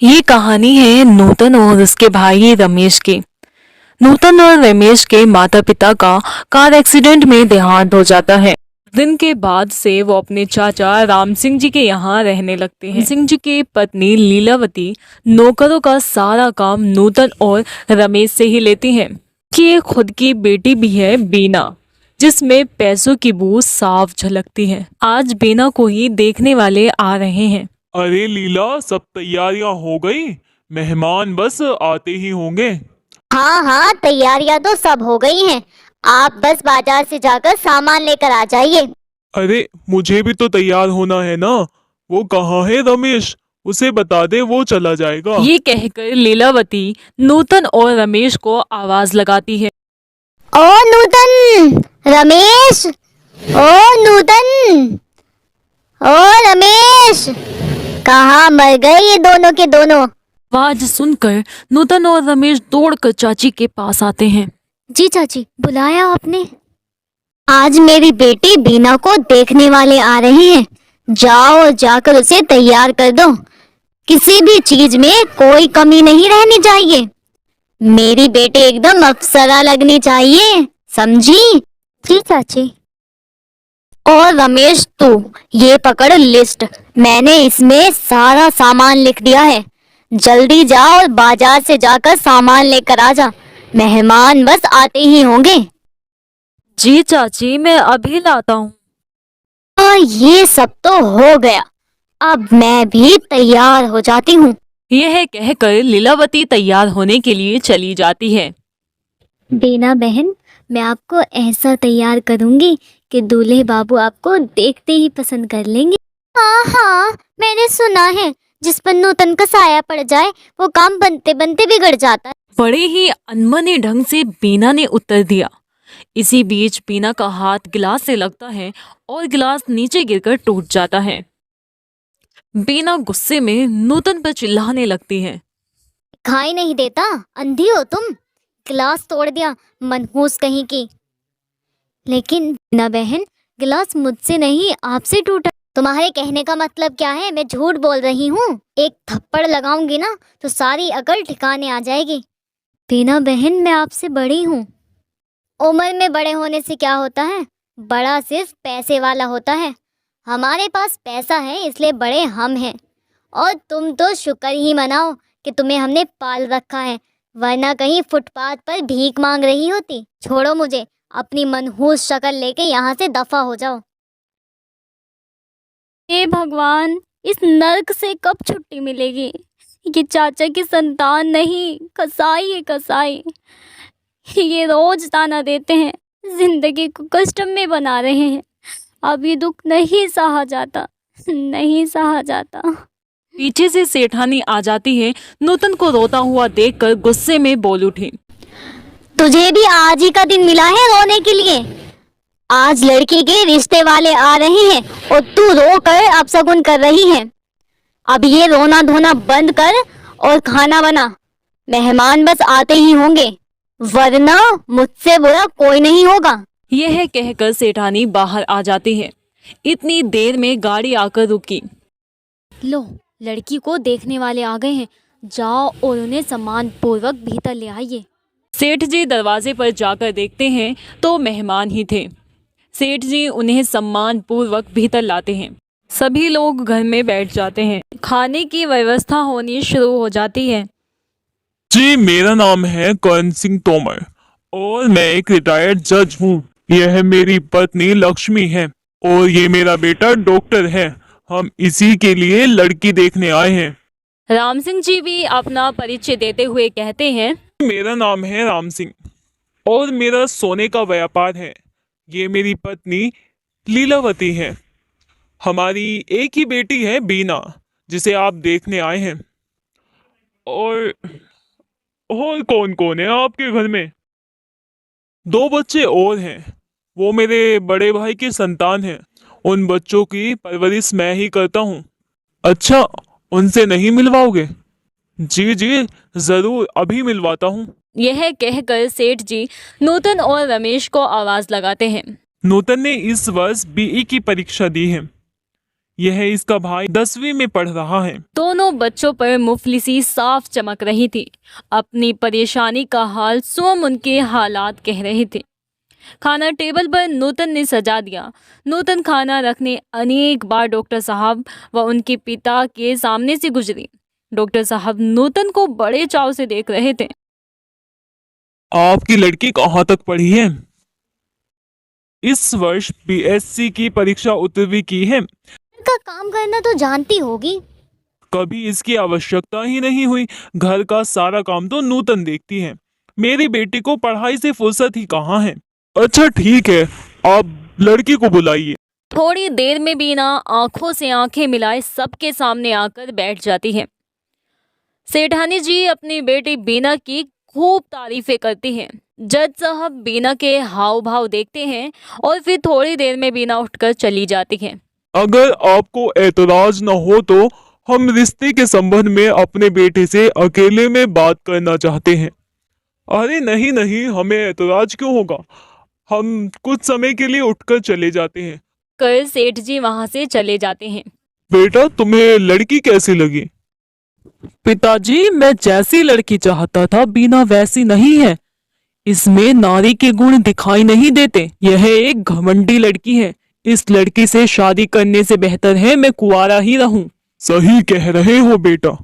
ये कहानी है नूतन और उसके भाई रमेश की। नूतन और रमेश के माता पिता का कार एक्सीडेंट में देहांत हो जाता है। दिन के बाद से वो अपने चाचा राम सिंह जी के यहाँ रहने लगते हैं। सिंह जी की पत्नी लीलावती नौकरों का सारा काम नूतन और रमेश से ही लेती हैं कि ये खुद की बेटी भी है बीना, जिसमें पैसों की बू साफ झलकती है। आज बीना को ही देखने वाले आ रहे हैं। अरे लीला, सब तैयारियां हो गई? मेहमान बस आते ही होंगे। हाँ हाँ, तैयारियां तो सब हो गई हैं। आप बस बाजार से जाकर सामान लेकर आ जाइए। अरे मुझे भी तो तैयार होना है ना। वो कहाँ है रमेश? उसे बता दे, वो चला जाएगा। ये कहकर लीलावती नूतन और रमेश को आवाज लगाती है। ओ नूतन, रमेश, ओ नूतन, ओ रमेश, कहाँ मर गए ये दोनों के दोनों। आवाज सुनकर नूतन और रमेश दौड़कर चाची के पास आते हैं। जी चाची, बुलाया आपने? आज मेरी बेटी बीना को देखने वाले आ रहे हैं। जाओ और जाकर उसे तैयार कर दो। किसी भी चीज में कोई कमी नहीं रहनी चाहिए। मेरी बेटी एकदम अप्सरा लगनी चाहिए, समझी? जी चाची। और रमेश, तू ये पकड़ लिस्ट, मैंने इसमें सारा सामान लिख दिया है। जल्दी जा और बाजार से जाकर सामान लेकर आ जा। मेहमान बस आते ही होंगे। जी चाची, मैं अभी लाता हूँ। ये सब तो हो गया, अब मैं भी तैयार हो जाती हूँ। यह कहकर लीलावती तैयार होने के लिए चली जाती है। बीना बहन, मैं आपको ऐसा तैयार करूंगी कि दूल्हे बाबू आपको देखते ही पसंद कर लेंगे। हाँ हाँ, मैंने सुना है जिस पर नूतन का साया पड़ जाए वो काम बनते बनते बिगड़ जाता है। बड़े ही अनमने ढंग से बीना ने उत्तर दिया। इसी बीच बीना का हाथ गिलास से लगता है और गिलास नीचे गिरकर टूट जाता है। बीना गुस्से में नूतन पर चिल्लाने लगती है। दिखाई नहीं देता, अंधी हो तुम? गिलास तोड़ दिया, मनहूस कहीं की। लेकिन बीना बहन, गिलास मुझसे नहीं आपसे टूटा। तुम्हारे कहने का मतलब क्या है? मैं झूठ बोल रही हूँ? एक थप्पड़ लगाऊंगी ना तो सारी अकल ठिकाने आ जाएगी। बीना बहन, मैं आपसे बड़ी हूँ। उम्र में बड़े होने से क्या होता है? बड़ा सिर्फ पैसे वाला होता है। हमारे पास पैसा है इसलिए बड़े हम हैं। और तुम तो शुक्र ही मनाओ कि तुम्हें हमने पाल रखा है, वरना कहीं फुटपाथ पर भीख मांग रही होती। छोड़ो मुझे, अपनी मनहूस शक्ल लेके यहाँ से दफा हो जाओ। हे भगवान, इस नर्क से कब छुट्टी मिलेगी? ये चाचा की संतान नहीं, कसाई है कसाई। ये रोज ताना देते हैं, जिंदगी को कष्ट में बना रहे हैं। अब ये दुख नहीं सहा जाता, नहीं सहा जाता। पीछे से सेठानी आ जाती है। नूतन को रोता हुआ देखकर गुस्से में बोल उठी। तुझे भी आज ही का दिन मिला है रोने के लिए। आज लड़की के रिश्ते वाले आ रहे हैं और तू रो कर अपशगुन कर रही है। अब ये रोना धोना बंद कर और खाना बना। मेहमान बस आते ही होंगे, वरना मुझसे बुरा कोई नहीं होगा। यह कहकर सेठानी बाहर आ जाती है। इतनी देर में गाड़ी आकर रुकी। लो, लड़की को देखने वाले आ गए हैं। जाओ और उन्हें सम्मान पूर्वक भीतर ले आइए। सेठ जी दरवाजे पर जाकर देखते हैं तो मेहमान ही थे। सेठ जी उन्हें सम्मान पूर्वक भीतर लाते हैं। सभी लोग घर में बैठ जाते हैं। खाने की व्यवस्था होनी शुरू हो जाती है। जी, मेरा नाम है करण सिंह तोमर और मैं एक रिटायर्ड जज हूँ। यह मेरी पत्नी लक्ष्मी है और ये मेरा बेटा डॉक्टर है। हम इसी के लिए लड़की देखने आए हैं। राम सिंह जी भी अपना परिचय देते हुए कहते हैं। मेरा नाम है राम सिंह और मेरा सोने का व्यापार है। ये मेरी पत्नी लीलावती है। हमारी एक ही बेटी है बीना, जिसे आप देखने आए हैं। और कौन कौन है आपके घर में? दो बच्चे और हैं, वो मेरे बड़े भाई की संतान हैं। उन बच्चों की परवरिश मैं ही करता हूँ। अच्छा, उनसे नहीं मिलवाओगे? जी जी, जरूर, अभी मिलवाता हूँ। यह कहकर सेठ जी नूतन और रमेश को आवाज लगाते हैं। नूतन ने इस वर्ष बीई की परीक्षा दी है। यह इसका भाई 10वीं में पढ़ रहा है। दोनों बच्चों पर मुफलिसी साफ चमक रही थी। अपनी परेशानी का हाल स्वयं उनके हालात कह रहे थे। खाना टेबल पर नूतन ने सजा दिया। नूतन खाना रखने अनेक बार डॉक्टर साहब व उनके पिता के सामने से गुजरी। डॉक्टर साहब नूतन को बड़े चाव से देख रहे थे। आपकी लड़की कहाँ तक पढ़ी है? इस वर्ष बीएससी की परीक्षा उत्तीर्ण की है। का काम करना तो जानती होगी। कभी इसकी आवश्यकता ही नहीं हुई। घर का सारा काम तो नूतन देखती है। मेरी बेटी को पढ़ाई से फुर्सत ही कहाँ है। अच्छा ठीक है, आप लड़की को बुलाइए। थोड़ी देर में बीना आंखों से आंखें मिलाए सबके सामने आकर बैठ जाती है। सेठानी जी अपनी बेटी बीना की खूब तारीफें करती हैं। जज साहब बीना के हाव भाव देखते हैं और फिर थोड़ी देर में बीना उठकर चली जाती है। अगर आपको एतराज न हो तो हम रिश्ते के संबंध में अपने बेटे से अकेले में बात करना चाहते हैं। अरे नहीं नहीं, हमें एतराज क्यों होगा। हम कुछ समय के लिए उठकर चले जाते हैं। कर सेठ जी वहां से चले जाते हैं। बेटा, तुम्हें लड़की कैसी लगी? पिताजी, मैं जैसी लड़की चाहता था बीना वैसी नहीं है। इसमें नारी के गुण दिखाई नहीं देते। यह एक घमंडी लड़की है। इस लड़की से शादी करने से बेहतर है मैं कुंवारा ही रहूं। सही कह रहे हो बेटा।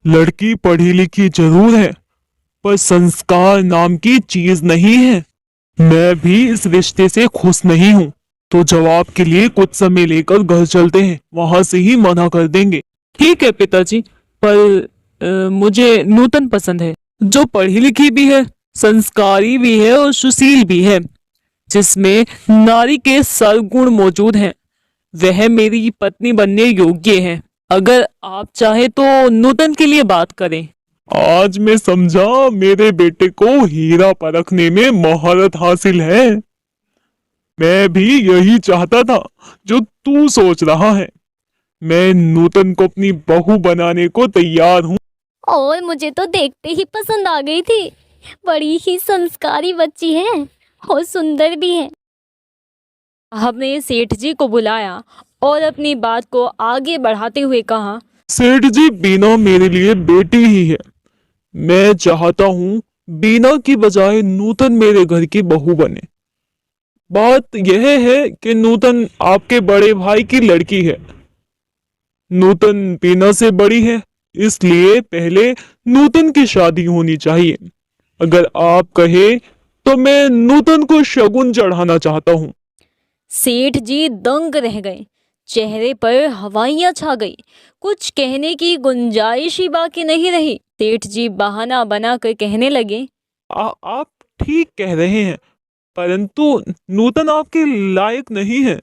लड़की पढ़ी लिखी जरूर है, पर संस्कार नाम की चीज नहीं है। मैं भी इस रिश्ते से खुश नहीं हूँ। तो जवाब के लिए कुछ समय लेकर घर चलते हैं, वहां से ही मना कर देंगे। ठीक है पिताजी, पर मुझे नूतन पसंद है, जो पढ़ी लिखी भी है, संस्कारी भी है और सुशील भी है, जिसमें नारी के सर्वगुण मौजूद हैं। वह मेरी पत्नी बनने योग्य है। अगर आप चाहे तो नूतन के लिए बात करें। आज मैं समझा मेरे बेटे को हीरा परखने में महारत हासिल है। मैं भी यही चाहता था जो तू सोच रहा है। मैं नूतन को अपनी बहू बनाने को तैयार हूँ। और मुझे तो देखते ही पसंद आ गई थी। बड़ी ही संस्कारी बच्ची है और सुंदर भी है। हमने सेठ जी को बुलाया और अपनी बात को आगे बढ़ाते हुए कहा, सेठ जी, बीना मेरे लिए बेटी ही है। मैं चाहता हूँ बीना की बजाय नूतन मेरे घर की बहू बने। बात यह है कि नूतन आपके बड़े भाई की लड़की है। नूतन बीना से बड़ी है, इसलिए पहले नूतन की शादी होनी चाहिए। अगर आप कहे तो मैं नूतन को शगुन चढ़ाना चाहता हूँ। सेठ जी दंग रह गए। चेहरे पर हवाइयां छा गई। कुछ कहने की गुंजाइश ही बाकी नहीं रही। सेठ जी बहाना बनाकर कहने लगे, आप ठीक कह रहे हैं, परंतु नूतन आपके लायक नहीं है,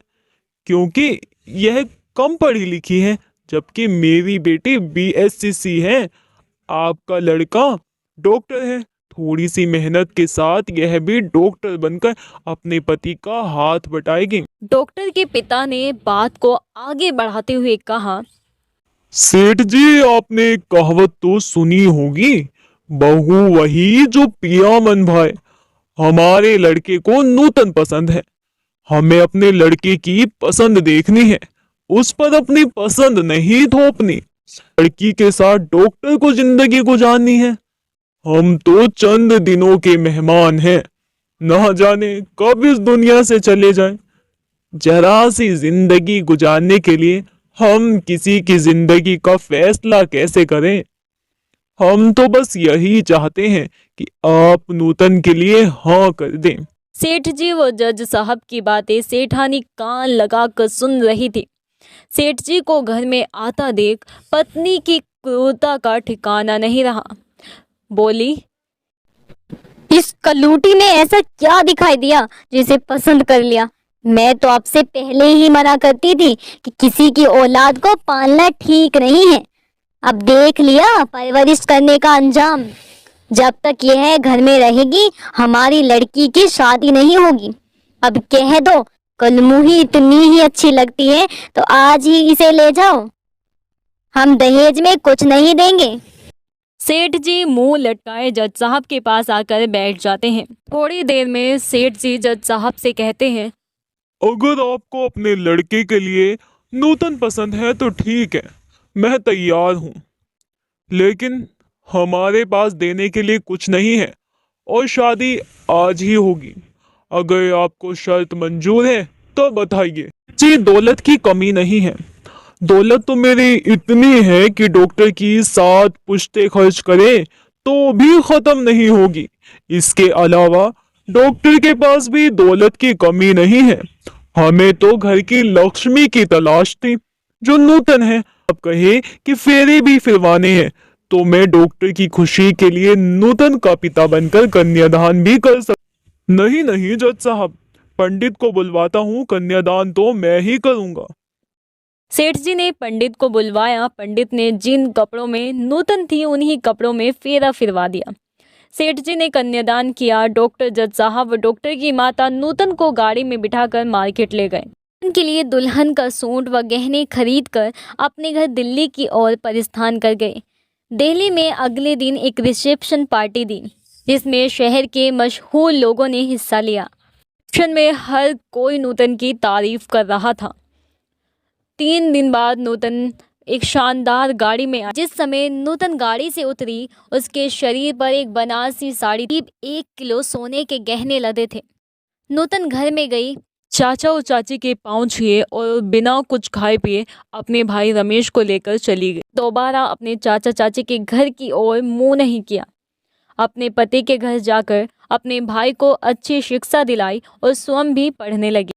क्योंकि यह कम पढ़ी लिखी है, जबकि मेरी बेटी बीएससी है। आपका लड़का डॉक्टर है। थोड़ी सी मेहनत के साथ यह भी डॉक्टर बनकर अपने पति का हाथ बटाएगी। डॉक्टर के पिता ने बात को आगे बढ़ाते हुए कहा, सेठ जी, आपने एक कहावत तो सुनी होगी, बहू वही जो पिया मन भाए। हमारे लड़के को नूतन पसंद है। हमें अपने लड़के की पसंद देखनी है, उस पर अपनी पसंद नहीं थोपनी। लड़की के साथ डॉक्टर को जिंदगी गुजारनी है। हम तो चंद दिनों के मेहमान हैं, ना जाने कब इस दुनिया से चले जाएं। जरा सी जिंदगी गुजारने के लिए हम किसी की जिंदगी का फैसला कैसे करें। हम तो बस यही चाहते हैं कि आप नूतन के लिए हाँ कर दें। सेठ जी वो जज साहब की बातें सेठानी कान लगाकर सुन रही थी। सेठ जी को घर में आता देख पत्नी की क्रूरता का ठिकाना नहीं रहा। बोली, इस कलूटी ने ऐसा क्या दिखाई दिया जिसे पसंद कर लिया। मैं तो आपसे पहले ही मना करती थी कि किसी की औलाद को पालना ठीक नहीं है। अब देख लिया परवरिश करने का अंजाम। जब तक यह घर में रहेगी हमारी लड़की की शादी नहीं होगी। अब कह दो कलमुही इतनी ही अच्छी लगती है तो आज ही इसे ले जाओ। हम दहेज में कुछ नहीं देंगे। सेठ जी मुंह लटकाए जज साहब के पास आकर बैठ जाते हैं। थोड़ी देर में सेठ जी जज साहब से कहते हैं, अगर आपको अपने लड़के के लिए नूतन पसंद है तो ठीक है, मैं तैयार हूँ, लेकिन हमारे पास देने के लिए कुछ नहीं है और शादी आज ही होगी। अगर आपको शर्त मंजूर है तो बताइए। जी, दौलत की कमी नहीं है। दौलत तो मेरी इतनी है कि डॉक्टर की 7 पुश्तें खर्च करें तो भी खत्म नहीं होगी। इसके अलावा डॉक्टर के पास भी दौलत की कमी नहीं है। हमें तो घर की लक्ष्मी की तलाश थी जो नूतन है। अब कहे कि फेरे भी फिरवाने हैं तो मैं डॉक्टर की खुशी के लिए नूतन का पिता बनकर कन्यादान भी कर सकता। नहीं नहीं जज साहब, पंडित को बुलवाता हूँ, कन्यादान तो मैं ही करूंगा। सेठ जी ने पंडित को बुलवाया। पंडित ने जिन कपड़ों में नूतन थी उन्हीं कपड़ों में फेरा फिरवा दिया। सेठ जी ने कन्यादान किया। डॉक्टर जज साहब व डॉक्टर की माता नूतन को गाड़ी में बिठाकर मार्केट ले गए। उनके लिए दुल्हन का सूट व गहने खरीद कर अपने घर दिल्ली की ओर प्रस्थान कर गए। दिल्ली में अगले दिन एक रिसेप्शन पार्टी दी जिसमें शहर के मशहूर लोगों ने हिस्सा लिया। रिसेप्शन में हर कोई नूतन की तारीफ कर रहा था। 3 दिन बाद नूतन एक शानदार गाड़ी में आई। जिस समय नूतन गाड़ी से उतरी उसके शरीर पर एक बनारसी साड़ी, 1 किलो सोने के गहने लदे थे। नूतन घर में गई, चाचा और चाची के पाँव छुए और बिना कुछ खाए पिए अपने भाई रमेश को लेकर चली गई। दोबारा अपने चाचा चाची के घर की ओर मुंह नहीं किया। अपने पति के घर जाकर अपने भाई को अच्छी शिक्षा दिलाई और स्वयं भी पढ़ने लगी।